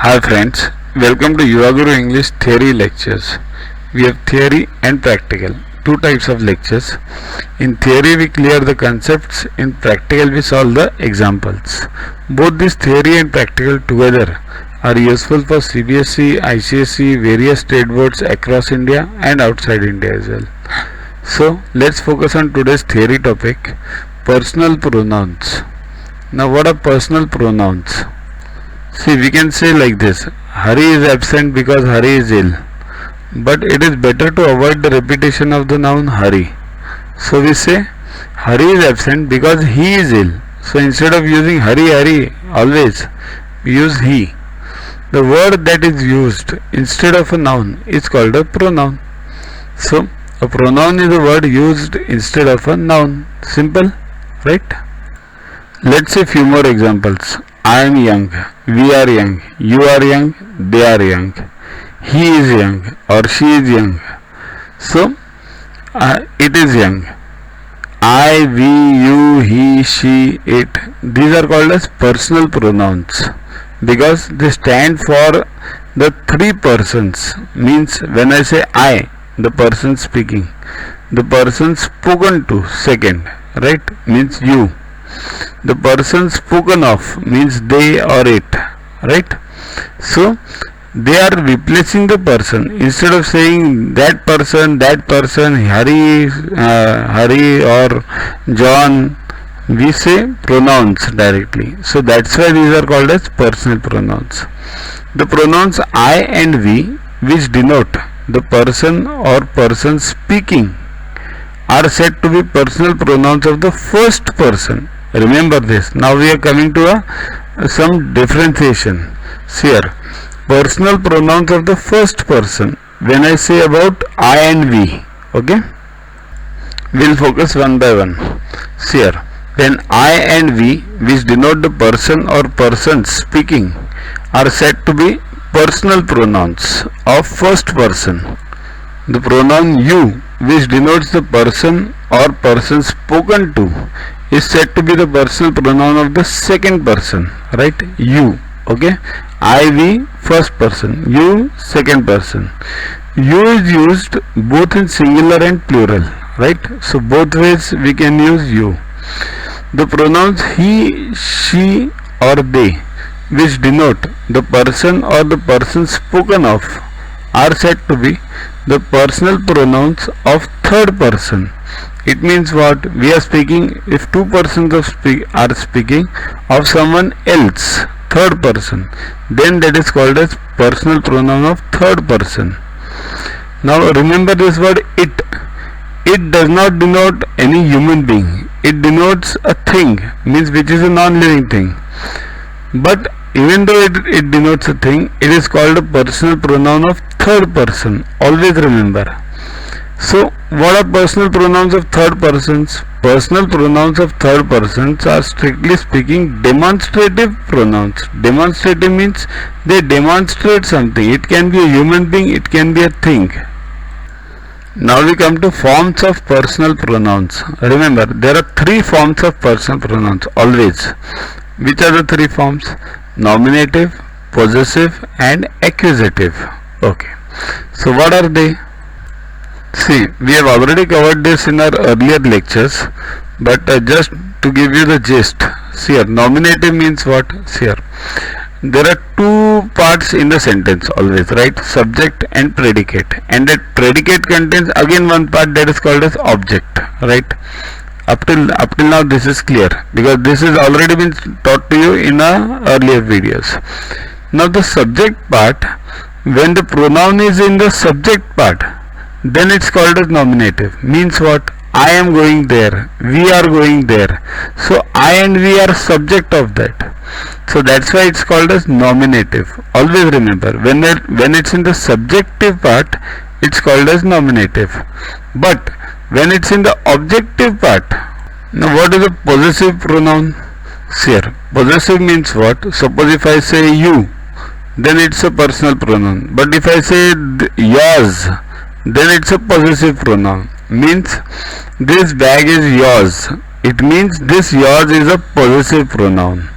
Hi friends, welcome to Yuvaguru English Theory Lectures. We have theory and practical, two types of lectures. In theory we clear the concepts, in practical we solve the examples. Both this theory and practical together are useful for CBSE, ICSE, various state boards across India and outside India as well. So let's focus on today's theory topic, personal pronouns. Now what are personal pronouns? See, we can say like this: Hari is absent because Hari is ill. But it is better to avoid the repetition of the noun Hari. So we say Hari is absent because he is ill. So instead of using Hari, always we use he. The word that is used instead of a noun is called a pronoun. So a pronoun is a word used instead of a noun. Simple, right? Let's see few more examples. I am young, we are young, you are young, they are young, he is young or she is young. So it is young. I, we, you, he, she, it. These are called as personal pronouns because they stand for the three persons. Means when I say I, the person speaking, the person spoken to second, right? Means you. The person spoken of means they or it, right? So they are replacing the person. Instead of saying that person, Hari or John, we say pronouns directly. So that's why these are called as personal pronouns. The pronouns I and we, which denote the person or person speaking, are said to be personal pronouns of the first person. Remember this. Now we are coming to some differentiation. See here, personal pronouns of the first person. When I say about I and we, okay, we'll focus one by one. See here, when I and we, which denote the person or persons speaking, are said to be personal pronouns of first person. The pronoun you, which denotes the person or person spoken to, is said to be the personal pronoun of the second person, right? You, okay? I, we, first person, you, second person. You is used both in singular and plural, right? So both ways we can use you. The pronouns he, she or they, which denote the person or the person spoken of, are said to be the personal pronouns of third person. It means what? We are speaking, if two persons are speaking of someone else, third person, then that is called as personal pronoun of third person. Now remember this word it. It does not denote any human being. It denotes a thing, means which is a non-living thing. But even though it denotes a thing, it is called a personal pronoun of third person. Always remember. So what are personal pronouns of third persons? Personal pronouns of third persons are strictly speaking demonstrative pronouns. Demonstrative means they demonstrate something. It can be a human being, it can be a thing. Now we come to forms of personal pronouns. Remember, there are three forms of personal pronouns always. Which are the three forms? Nominative, possessive and accusative. Okay. So what are they? See, we have already covered this in our earlier lectures, but just to give you the gist, see here, nominative means what? See here, there are two parts in the sentence always, right? Subject and predicate, and that predicate contains again one part that is called as object, right? Up till now this is clear because this has already been taught to you in our earlier videos. Now the subject part, when the pronoun is in the subject part, then it's called as nominative. Means what? I am going there, we are going there. So I and we are subject of that. So that's why it's called as nominative. Always remember, when it's in the subjective part, it's called as nominative. But when it's in the objective part, now what is a possessive pronoun? Here, possessive means what? Suppose if I say you, then it's a personal pronoun. But if I say yours, then it's a possessive pronoun. Means this bag is yours. It means this yours is a possessive pronoun.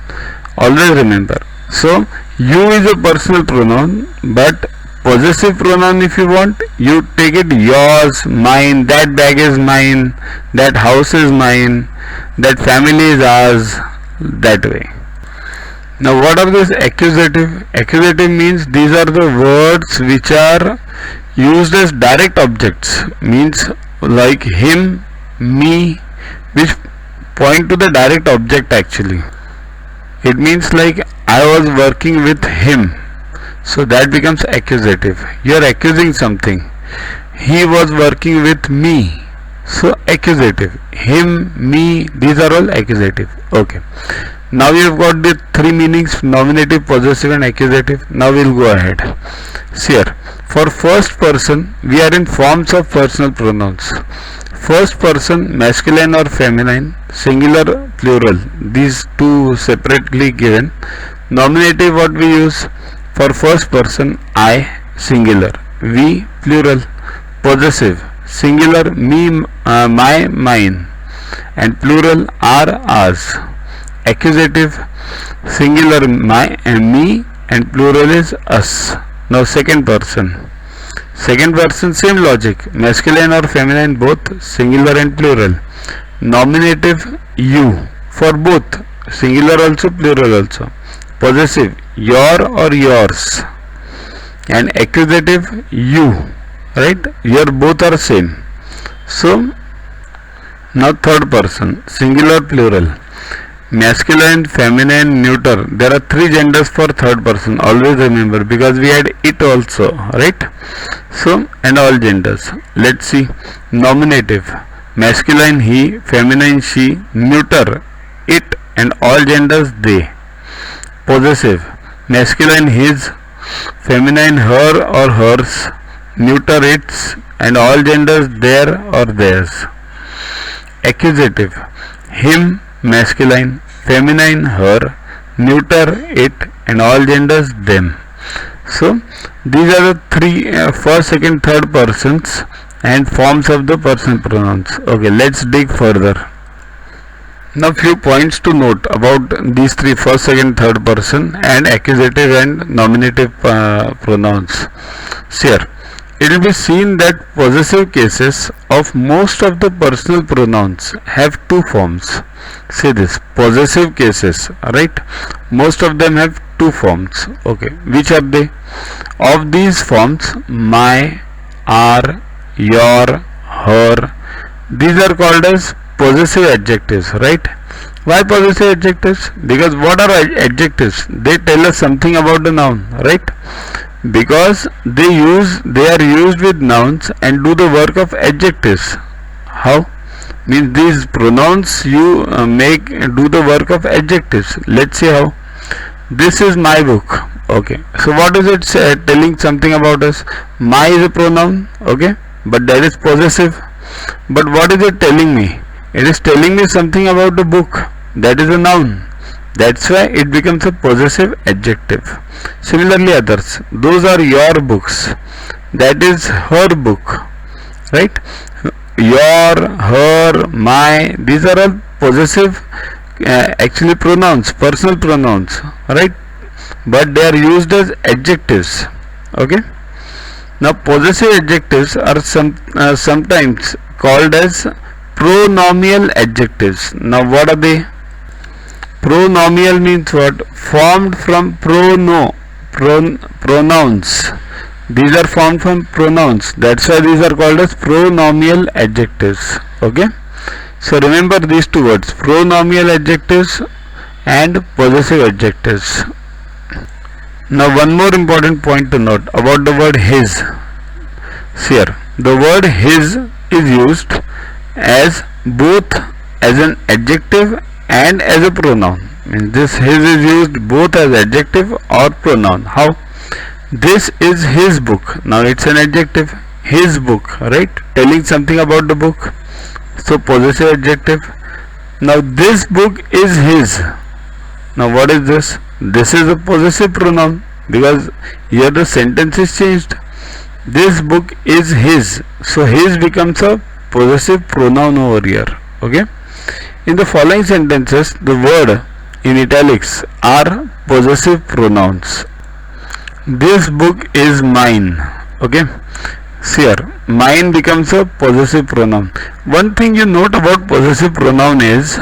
Always remember, So you is a personal pronoun, but possessive pronoun, if you want, you take it yours, mine, that bag is mine, that house is mine, that family is ours, that way. Now what are these accusative? Accusative means these are the words which are used as direct objects, means like him, me, which point to the direct object actually. It means like I was working with him, so that becomes accusative. You are accusing something. He was working with me, so accusative. Him, me, these are all accusative. Okay. Now you have got the three meanings: nominative, possessive and accusative. Now we'll go ahead. See here. For first person, we are in forms of personal pronouns. First person, masculine or feminine, singular, plural. These two separately given. Nominative, what we use? For first person, I, singular. We, plural. Possessive, singular, me, my, mine. And plural, our, ours. Accusative, singular, my and me, and plural is us. Now second person. Second person, same logic. Masculine or feminine, both, singular and plural. Nominative, you, for both, singular also, plural also. Possessive, your or yours. And accusative, you, right? Your both are same. So now third person, singular, plural. Masculine, feminine, neuter. There are three genders for third person. Always remember, because we had it also, right? So, and all genders. Let's see. Nominative. Masculine, he. Feminine, she. Neuter, it. And all genders, they. Possessive. Masculine, his. Feminine, her or hers. Neuter, its. And all genders, their or theirs. Accusative. Him, masculine, feminine, her, neuter, it, and all genders, them. So these are the three first, second, third persons and forms of the personal pronouns. Okay, let's dig further. Now few points to note about these three: first, second, third person and accusative and nominative pronouns. See here. It will be seen that possessive cases of most of the personal pronouns have two forms. See this, possessive cases, right? Most of them have two forms. Okay, which are they? Of these forms, my, our, your, her, these are called as possessive adjectives, right? Why possessive adjectives? Because what are adjectives? They tell us something about the noun, right? Because they are used with nouns and do the work of adjectives. How? Means these pronouns you do the work of adjectives. Let's see how. This is my book. Okay, so what is it telling something about us? My is a pronoun, okay, but that is possessive. But what is it telling me? It is telling me something about the book. That is a noun. That's why it becomes a possessive adjective. Similarly, others. Those are your books. That is her book, right? Your, her, my. These are all possessive, actually pronouns, personal pronouns, right? But they are used as adjectives. Okay. Now, possessive adjectives are sometimes called as pronominal adjectives. Now, what are they? Pronominal means what? Formed from pronouns. These are formed from pronouns. That's why these are called as pronominal adjectives. Okay. So remember these two words: pronominal adjectives and possessive adjectives. Now one more important point to note about the word his. Here, the word his is used as both as an adjective and as a pronoun. This his is used both as adjective or pronoun. How? This is his book. Now it's an adjective. His book, right? Telling something about the book. So possessive adjective. Now this book is his. Now what is this? This is a possessive pronoun because here the sentence is changed. This book is his. So his becomes a possessive pronoun over here. Okay. In the following sentences, the word in italics are possessive pronouns. This book is mine. Okay. See here, mine becomes a possessive pronoun. One thing you note about possessive pronoun is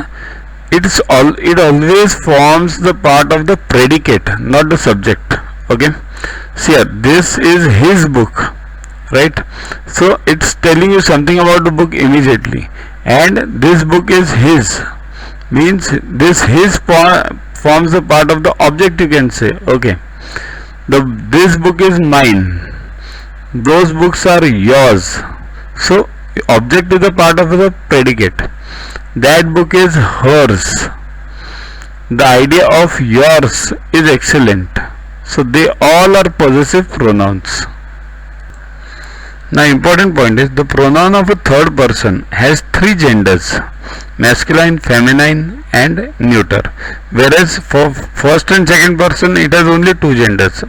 it always forms the part of the predicate, not the subject. Okay. See here, this is his book, right? So it's telling you something about the book immediately, and this book is his means his forms the part of the object, you can say. Okay, this book is mine, those books are yours. So object is the part of the predicate. That book is hers. The idea of yours is excellent. So they all are possessive pronouns. Now important point is the pronoun of a third person has three genders: masculine, feminine and neuter, whereas for first and second person it has only two genders.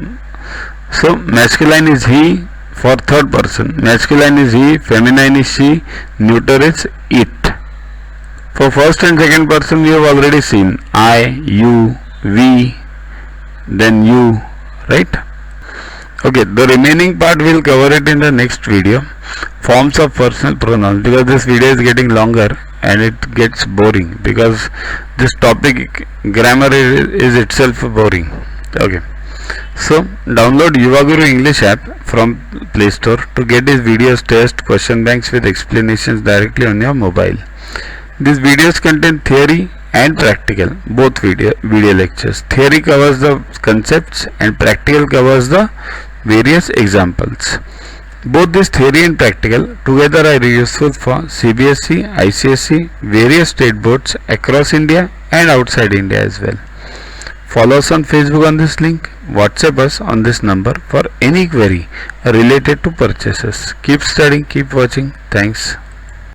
So masculine is he for third person, masculine is he, feminine is she, neuter is it. For first and second person we have already seen I, you, we, then you, right? Okay, the remaining part we'll cover it in the next video, forms of personal pronouns, because this video is getting longer and it gets boring because this topic grammar is itself boring. Okay, so download Yuva Guru English app from Play Store to get these videos, tests, question banks with explanations directly on your mobile. These videos contain theory and practical, both video lectures. Theory covers the concepts and practical covers the various examples. Both this theory and practical together are useful for CBSE, ICSE, various state boards across India and outside India as well. Follow us on Facebook on this link, WhatsApp us on this number for any query related to purchases. Keep studying, keep watching. Thanks.